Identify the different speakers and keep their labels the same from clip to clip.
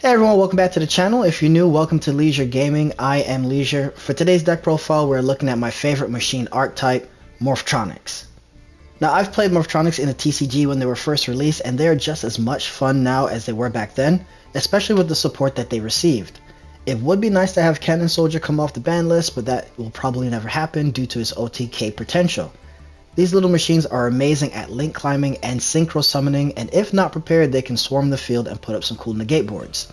Speaker 1: Hey everyone, welcome back to the channel. If you're new, welcome to Leisure Gaming. I am Leisure. For today's deck profile, we're looking at my favorite machine archetype, Morphtronics. Now, I've played Morphtronics in a TCG when they were first released, and they are just as much fun now as they were back then, especially with the support that they received. It would be nice to have Cannon Soldier come off the ban list, but that will probably never happen due to his OTK potential. These little machines are amazing at link climbing and synchro summoning, and if not prepared, they can swarm the field and put up some cool negate boards.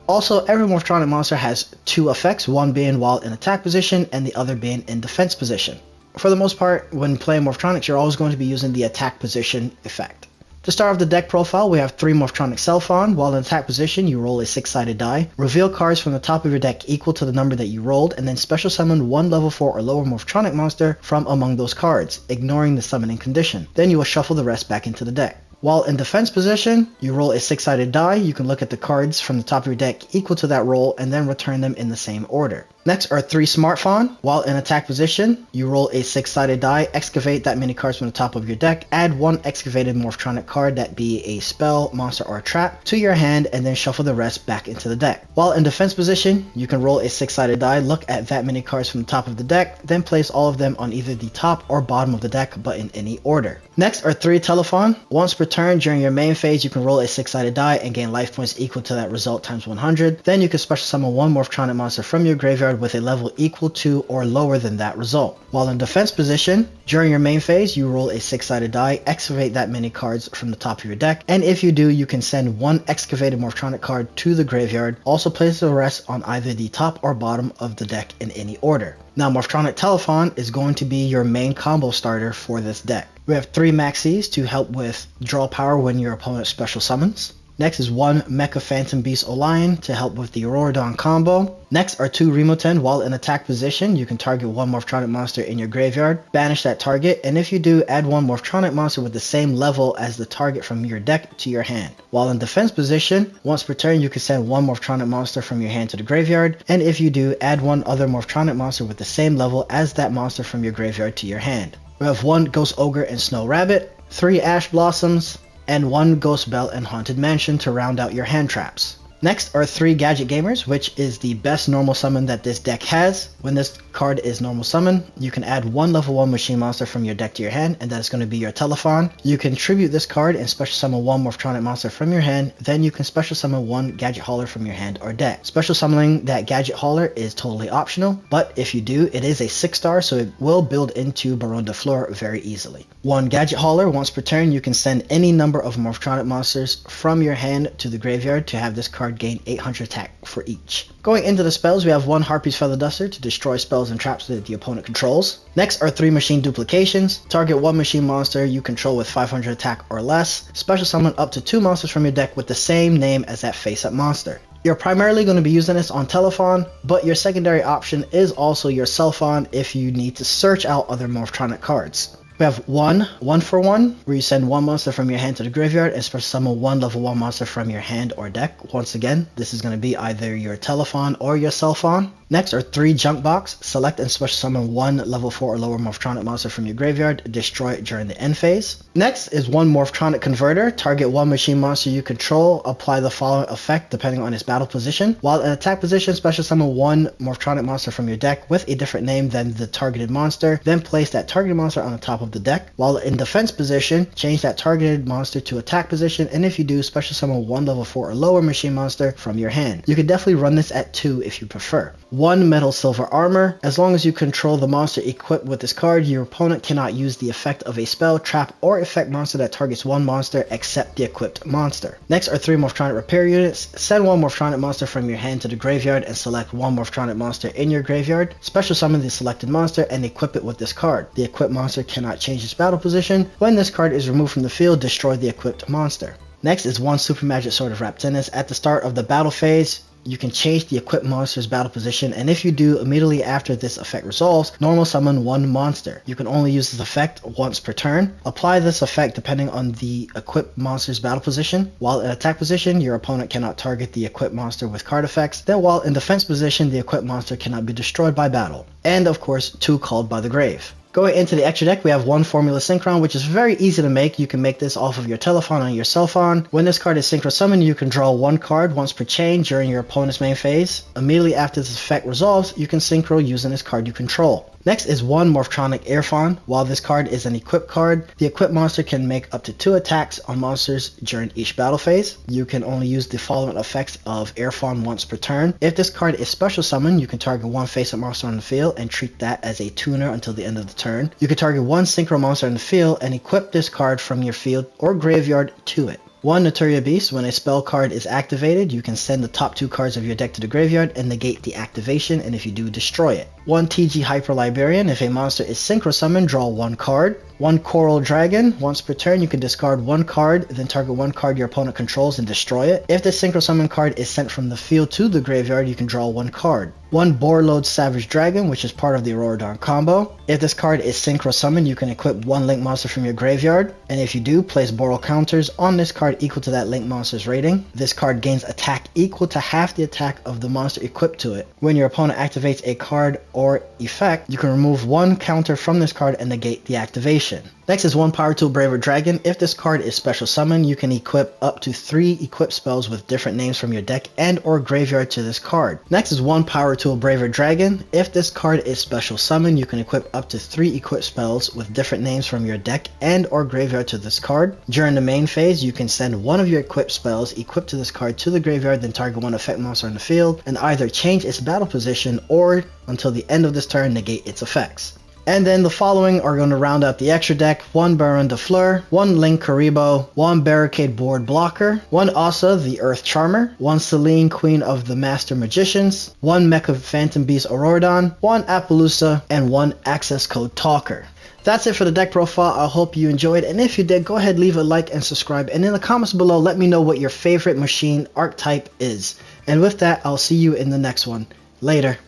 Speaker 1: Also, every Morphtronic monster has two effects, one being while in attack position and the other being in defense position. For the most part, when playing Morphtronics, you're always going to be using the attack position effect. To start off the deck profile, we have 3 Morphtronic Self-On. While in attack position, you roll a 6-sided die, reveal cards from the top of your deck equal to the number that you rolled, and then special summon one level 4 or lower Morphtronic monster from among those cards, ignoring the summoning condition. Then you will shuffle the rest back into the deck. While in defense position, you roll a 6-sided die. You can look at the cards from the top of your deck equal to that roll and then return them in the same order. Next are 3 Smart Fawn. While in attack position, you roll a 6-sided die, excavate that many cards from the top of your deck, add one excavated Morphtronic card, that be a spell, monster, or a trap, to your hand, and then shuffle the rest back into the deck. While in defense position, you can roll a 6-sided die, look at that many cards from the top of the deck, then place all of them on either the top or bottom of the deck, but in any order. Next are 3 Telephone. Once per turn during your main phase, you can roll a 6-sided die and gain life points equal to that result times 100. Then you can special summon one Morphtronic monster from your graveyard with a level equal to or lower than that result. While in defense position, during your main phase, you roll a 6-sided die, excavate that many cards from the top of your deck, and if you do, you can send one excavated Morphtronic card to the graveyard. Also place the rest on either the top or bottom of the deck in any order. Now, Morphtronic Telephone is going to be your main combo starter for this deck. We have 3 Maxis to help with draw power when your opponent special summons. Next is 1 Mecha Phantom Beast Olion to help with the Auroradon combo. Next are 2 Remoten. While in attack position, you can target one Morphtronic monster in your graveyard, banish that target, and if you do, add one Morphtronic monster with the same level as the target from your deck to your hand. While in defense position, once per turn, you can send one Morphtronic monster from your hand to the graveyard, and if you do, add one other Morphtronic monster with the same level as that monster from your graveyard to your hand. We have 1 Ghost Ogre and Snow Rabbit, 3 Ash Blossoms, and 1 Ghost Bell and Haunted Mansion to round out your hand traps. Next are 3 Gadget Gamers, which is the best normal summon that this deck has. When this card is normal summon, you can add 1 level 1 machine monster from your deck to your hand, and that is going to be your Telephone. You can tribute this card and special summon 1 Morphtronic monster from your hand, then you can special summon 1 Gadget Hauler from your hand or deck. Special summoning that Gadget Hauler is totally optional, but if you do, it is a 6-star, so it will build into Baron de Fleur very easily. 1 Gadget Hauler, once per turn, you can send any number of Morphtronic monsters from your hand to the graveyard to have this card gain 800 attack for each. Going into the spells, we have 1 Harpy's Feather Duster to destroy spells and traps that the opponent controls. Next are 3 Machine Duplications. Target 1 machine monster you control with 500 attack or less. Special summon up to 2 monsters from your deck with the same name as that face-up monster. You're primarily going to be using this on Telephone, but your secondary option is also your Self-On if you need to search out other Morphtronic cards. We have 1 for 1, where you send 1 monster from your hand to the graveyard and special summon 1 level 1 monster from your hand or deck. Once again, this is going to be either your Telephone or your Self-On. Next are 3 Junk Box. Select and special summon 1 level 4 or lower Morphtronic monster from your graveyard. Destroy it during the end phase. Next is 1 Morphtronic Converter. Target 1 machine monster you control. Apply the following effect depending on its battle position. While in attack position, special summon 1 Morphtronic monster from your deck with a different name than the targeted monster. Then place that targeted monster on the top of the deck. While in defense position, change that targeted monster to attack position, and if you do, special summon 1 level 4 or lower machine monster from your hand. You can definitely run this at 2 if you prefer. 1 Metal Silver Armor. As long as you control the monster equipped with this card, your opponent cannot use the effect of a spell, trap, or effect monster that targets 1 monster except the equipped monster. Next are 3 Morphtronic Repair Units. Send 1 Morphtronic monster from your hand to the graveyard and select 1 Morphtronic monster in your graveyard. Special summon the selected monster and equip it with this card. The equipped monster cannot change its battle position. When this card is removed from the field, destroy the equipped monster. Next is 1 Super Magic Sword of Raptinus. At the start of the battle phase, you can change the equipped monster's battle position, and if you do, immediately after this effect resolves, normal summon 1 monster. You can only use this effect once per turn. Apply this effect depending on the equipped monster's battle position. While in attack position, your opponent cannot target the equipped monster with card effects. Then while in defense position, the equipped monster cannot be destroyed by battle. And of course, 2 Called by the Grave. Going into the extra deck, we have one Formula Synchron, which is very easy to make. You can make this off of your telephone on your cell phone. When this card is Synchro Summoned, you can draw one card once per chain during your opponent's main phase. Immediately after this effect resolves, you can Synchro using this card you control. Next is one Morphtronic Airfawn. While this card is an equipped card, the equipped monster can make up to 2 attacks on monsters during each battle phase. You can only use the following effects of Airfawn once per turn. If this card is special summoned, you can target one face-up monster on the field and treat that as a tuner until the end of the turn. You can target one Synchro monster on the field and equip this card from your field or graveyard to it. One Notoria Beast. When a spell card is activated, you can send the top 2 cards of your deck to the graveyard and negate the activation, and if you do, destroy it. One TG Hyper Librarian. If a monster is Synchro Summoned, draw one card. One Coral Dragon. Once per turn, you can discard one card, then target one card your opponent controls and destroy it. If the Synchro Summon card is sent from the field to the graveyard, you can draw one card. One Borreload Savage Dragon, which is part of the Aurora Dawn combo. If this card is Synchro Summoned, you can equip one Link monster from your graveyard, and if you do, place Borrel counters on this card equal to that Link monster's rating. This card gains attack equal to half the attack of the monster equipped to it. When your opponent activates a card or effect, you can remove one counter from this card and negate the activation. Next is one Power Tool Braver Dragon. If this card is special summoned, you can equip up to 3 equipped spells with different names from your deck and or graveyard to this card. Next is one Power Tool Braver Dragon. If this card is special summoned, you can equip up to 3 equipped spells with different names from your deck and or graveyard to this card. During the main phase, you can send one of your equipped spells equipped to this card to the graveyard, then target one effect monster on the field and either change its battle position or, until the end of this turn, negate its effects. And then the following are going to round out the extra deck. One Baron de Fleur, one Link Karibo, one Barricade Board Blocker, one Asa the Earth Charmer, one Selene Queen of the Master Magicians, one Mecha Phantom Beast Auroradon, one Appaloosa, and one Access Code Talker. That's it for the deck profile. I hope you enjoyed, and if you did, go ahead, leave a like and subscribe, and in the comments below, let me know what your favorite machine archetype is. And with that, I'll see you in the next one. Later.